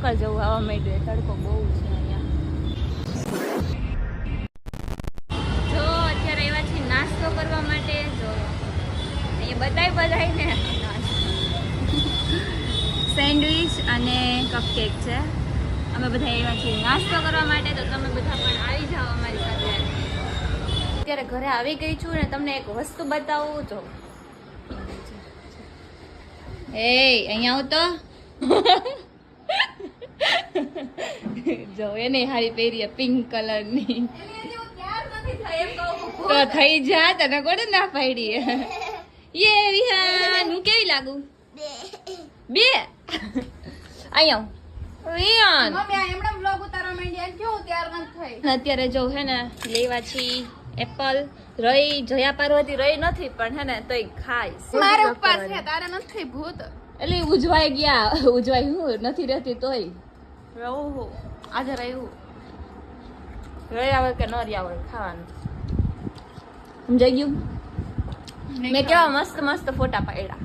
બપોર જેવું હવા માંડ્યું, તડકો બહુ છે અહીંયા. જો અત્યારે આવ્યા છીએ નાસ્તો કરવા માટે. જો અહીંયા બધાને સેન્ડવિચ અને કપકેક છે. અમે બધા આવ્યા છીએ નાસ્તો કરવા માટે, તો તમે બધા પણ આવી જાઓ અમારી સાથે. અત્યારે ઘરે આવી ગઈ છું ને તમને એક વસ્તુ બતાવું. જો એ અહીંયા આવ તો. જો એને હારી પહેરી પિંક કલરની. તો થઈ જા, તને કોને ના પાડી. યે વિહાન, હું કેવી લાગુ? બે અત્યારે જો હે ને લેવા છી એપલ. રહી જયા પાર્વતી રહી નથી પણ હે ને તોય ખાઈશ. મારે ઉપવાસ છે, તારે નથી ભૂત. એટલે ઉજવાઈ ગયા, ઉજવાઈ હું નથી રહેતી તોય રહું. આજે રહ્યું રહી આવે કે ન રહી આવે ખાવાનું. સમજાઈ ગયું? મેં કેવા મસ્ત મસ્ત ફોટા પાડ્યા.